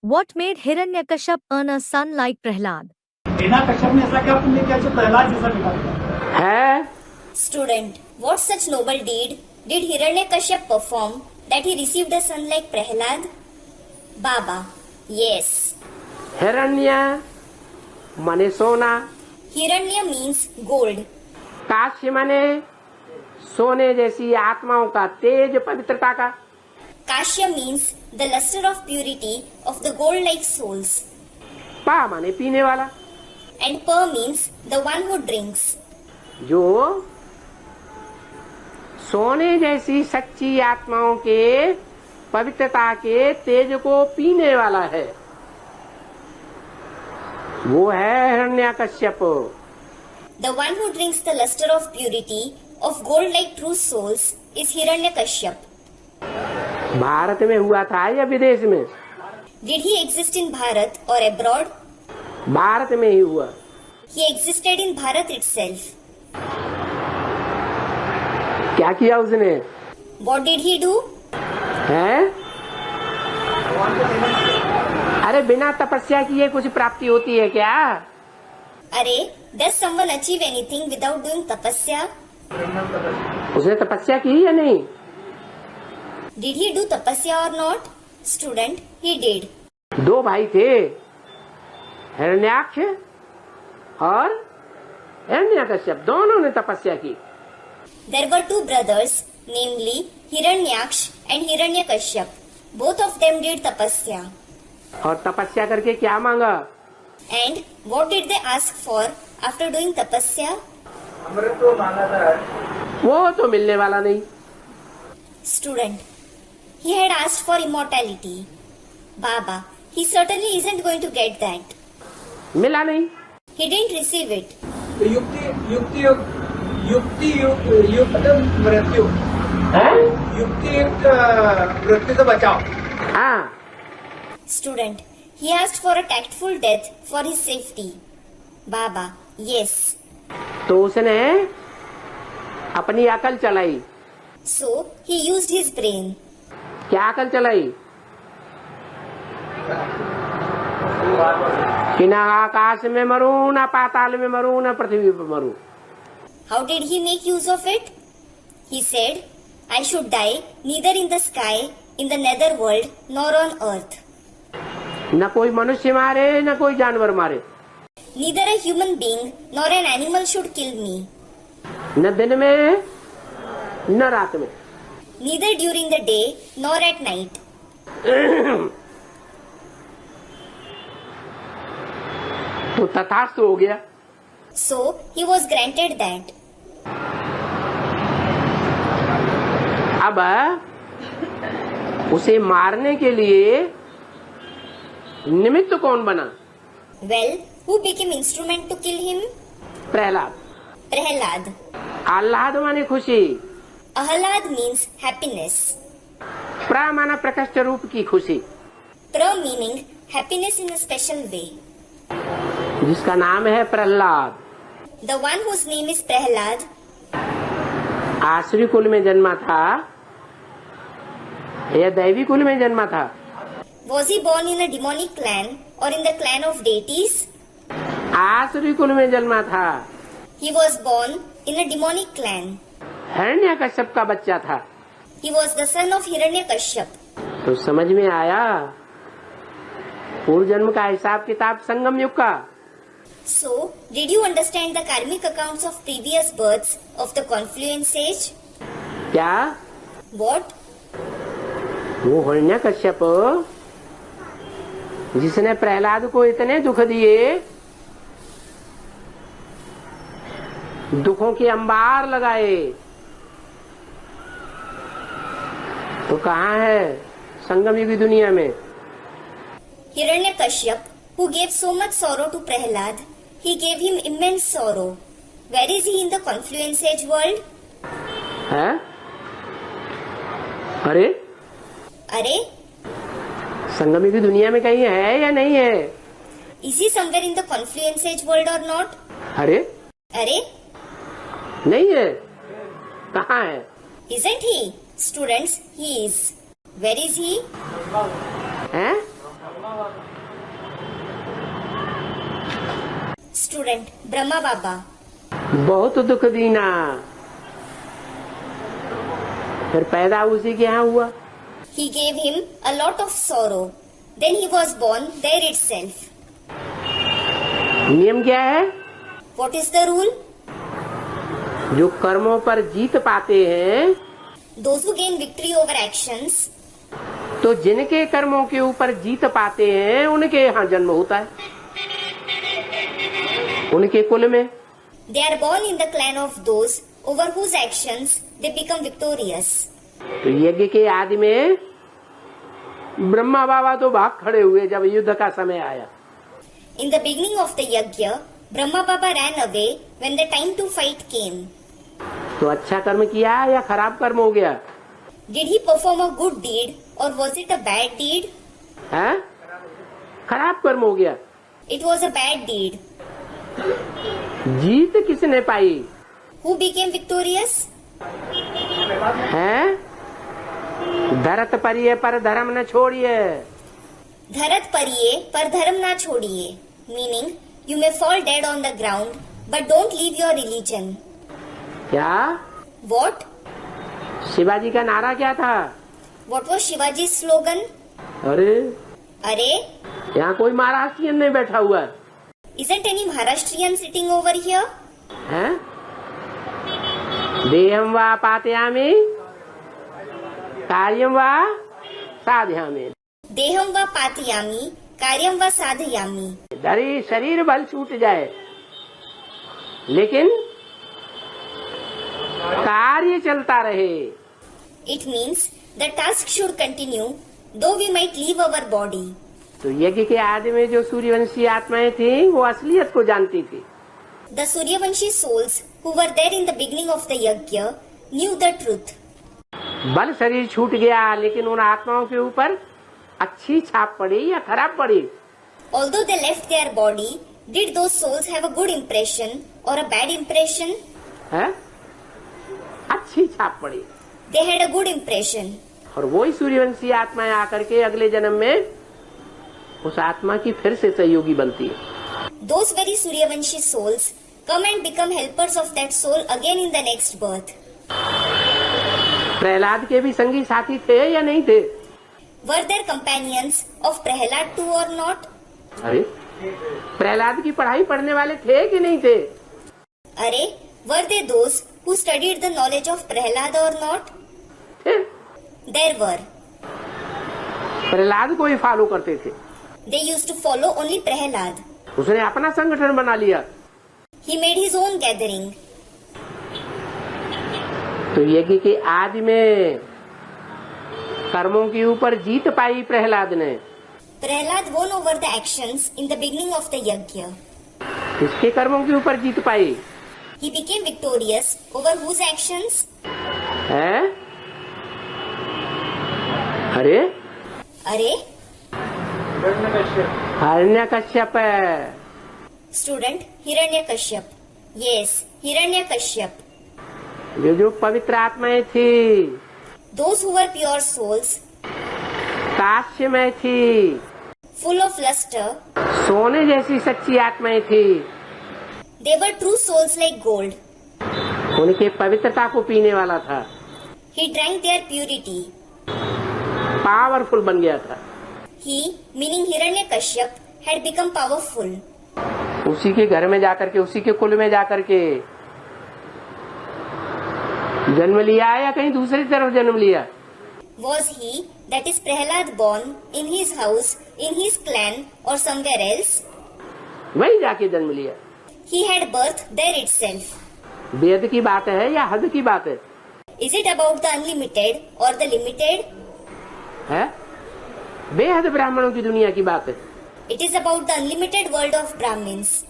What made Hiranyakashap earn a son like Prahlad? Hiranyakashyap ने ऐसा क्या पुण्य किया जो प्रहलाद जैसा बेटा हुआ? है Student, what such noble deed did Hiranyakashyap perform that he received a son like Prahlad? Baba, yes. हिरण्य माने सोना, Hiranya means gold. काश्य माने सोने जैसी आत्माओं का तेज, पवित्रता का। Kashya means the luster of purity of the gold-like souls. पा माने पीने वाला, And Per means the one who drinks. जो सोने जैसी सच्ची आत्माओं के पवित्रता के तेज को पीने वाला है, वो है Hiranyakashyap. The one who drinks the luster of purity of gold-like true souls is Hiranyakashyap. Bharat में हुआ था या विदेश में? Did he exist in Bharat or abroad? Bharat में ही हुआ। He existed in Bharat itself. क्या किया उसने? What did he do? है? अरे बिना तपस्या किए कुछ प्राप्ति होती है क्या? अरे, does someone achieve anything without doing tapasya? उसने तपस्या की या नहीं? Did he do tapasya or not? Student, he did. दो भाई थे, हिरण्याक्ष और हिरण्यकश्यप, दोनों ने तपस्या की। There were two brothers, namely Hiranyaksh and Hiranyakashyap. Both of them did tapasya. और तपस्या करके क्या मांगा? And what did they ask for after doing tapasya? अमृत तो मांगा था। वो तो मिलने वाला नहीं। Student, he had asked for immortality. Baba, he certainly isn't going to get that. मिला नहीं। He didn't receive it. तो युक्ति युक्त मृत्यु है? युक्ति युक्त मृत्यु से बचाओ। हाँ, Student, he asked for a tactful death for his safety. Baba, yes. तो उसने अपनी अकल चलाई। So he used his brain. क्या अकल चलाई? कि ना आकाश में मरूं, ना पाताल में मरूं, ना पृथ्वी पर मरूं। How did he make use of it? He said, I should die neither in the sky, in the nether world, nor on earth. न कोई मनुष्य मारे, न कोई जानवर मारे। Neither a human being nor an animal should kill me. न दिन में न रात में। Neither during the day nor at night. तो तथास्तु हो गया। So he was granted that. अब उसे मारने के लिए निमित्त कौन बना? Well, who became instrument to kill him? Prahlad. Prahlad. आह्लाद माने खुशी, Ahlad means happiness. प्रा माना प्रकट रूप की खुशी, Pra meaning happiness in a special way. जिसका नाम है Prahlad. The one whose name is Prahlad आसुरी कुल में जन्मा था या दैवी कुल में जन्मा था? was he born in a demonic clan or in the clan of deities? आसुरी कुल में जन्मा था। He was born in a demonic clan. Hiranyakashyap का बच्चा था। He was the son of Hiranyakashyap. तो समझ में आया पूर्व जन्म का हिसाब किताब संगम युग का। So, did you understand the karmic accounts of previous births of the confluence age? क्या What? वो हिरण्यकश्यप जिसने प्रहलाद को इतने दुख दिए, दुखों के अंबार लगाए, तो कहाँ है संगम युग की दुनिया में? Hiranyakashyap, who gave so much sorrow to Prahlad, he gave him immense sorrow. Where is he in the confluence age world? है? अरे Are? संगम युग की दुनिया में कहीं है या नहीं है? Is he somewhere in the confluence age world or not? अरे Are? नहीं है। कहाँ है? Isn't he? Students, he is. Where is he? हैं? Student Brahma Baba. बहुत दुख दीना। फिर पैदा उसी के यहाँ हुआ। He gave him a lot of sorrow. Then he was born there itself. नियम क्या है? What is the rule? जो कर्मों पर जीत पाते हैं, Those who gain victory over actions, तो जिनके कर्मों के ऊपर जीत पाते हैं उनके यहाँ जन्म होता है, उनके कुल में। they are born in the clan of those over whose actions they become victorious. तो यज्ञ के आदि में ब्रह्मा बाबा तो भाग खड़े हुए जब युद्ध का समय आया। In the beginning of the yajna, Brahma Baba ran away when the time to fight came. तो अच्छा कर्म किया या खराब कर्म हो गया? Did he perform a good deed or was it a bad deed? है? खराब कर्म हो गया। It was a bad deed. जीत किसने पाई? Who became victorious? है? धरत परिये पर धर्म न छोड़िए। धरत परिये पर धर्म ना छोड़िए. Meaning, you may fall dead on the ground, but don't leave your religion. क्या? What? शिवाजी का नारा क्या था? What was Shivaji's slogan? अरे अरे, यहाँ कोई महाराष्ट्रियन नहीं बैठा हुआ है। isn't any Maharashtrian sitting over here? हैं? देहं वा पातयामि कार्यं वा साधयामि। देहम व पातयामी, कार्यम व साधयामी. धरी शरीर बल छूट जाए, लेकिन कार्य चलता रहे। It means the task should continue, though we might leave our body. तो यज्ञ के आदि में जो सूर्यवंशी आत्माएं थी वो असलियत को जानती थी। The Suryavanshi souls who were there in the beginning of the yajna knew the truth. बल शरीर छूट गया, लेकिन उन आत्माओं के ऊपर अच्छी छाप पड़ी या खराब पड़ी? Although they left their body, did those souls have a good impression or a bad impression? है? अच्छी छाप पड़ी। They had a good impression. और वही सूर्यवंशी आत्माएं आकर के अगले जन्म में उस आत्मा की फिर से सहयोगी बनती है। Those very Suryavanshi souls come and become helpers of that soul again in the next birth. Prahlad के भी संगी साथी थे या नहीं थे? Were there companions of Prahlad too or not? अरे प्रहलाद की पढ़ाई पढ़ने वाले थे कि नहीं थे? Are, were they those who studied the knowledge of Prahlad or not? थे। There were. प्रहलाद को ही फॉलो करते थे। They used to follow only Prahlad. उसने अपना संगठन बना लिया। He made his own gathering. तो यज्ञ के आदि में कर्मों के ऊपर जीत पाई प्रहलाद ने। Prahlad won over the actions in the beginning of the yajna. किसके कर्मों के ऊपर जीत पाई? He became victorious over whose actions? है? अरे Are, Hiranyakashyap. student Hiranyakashyap. Yes, Hiranyakashyap. जो पवित्र आत्माएं थी, Those who were pure souls, काश्यमय थी, full of luster, सोने जैसी सच्ची आत्माएं थी, they were true souls like gold. उनके पवित्रता को पीने वाला था, He drank their purity. Powerful बन गया था। He, meaning Hiranyakashyap, had become powerful. उसी के घर में जाकर के, उसी के कुल में जाकर के जन्म लिया या कहीं दूसरी तरफ जन्म लिया? Was he, that is Prahlad, born in his house, in his clan, or somewhere else? वही जाके जन्म लिया। He had birth there itself. वेद की बात है या हद की बात है? Is it about the unlimited or the limited? है? बेहद ब्राह्मणों की दुनिया की बात है। It is about the unlimited world of Brahmins.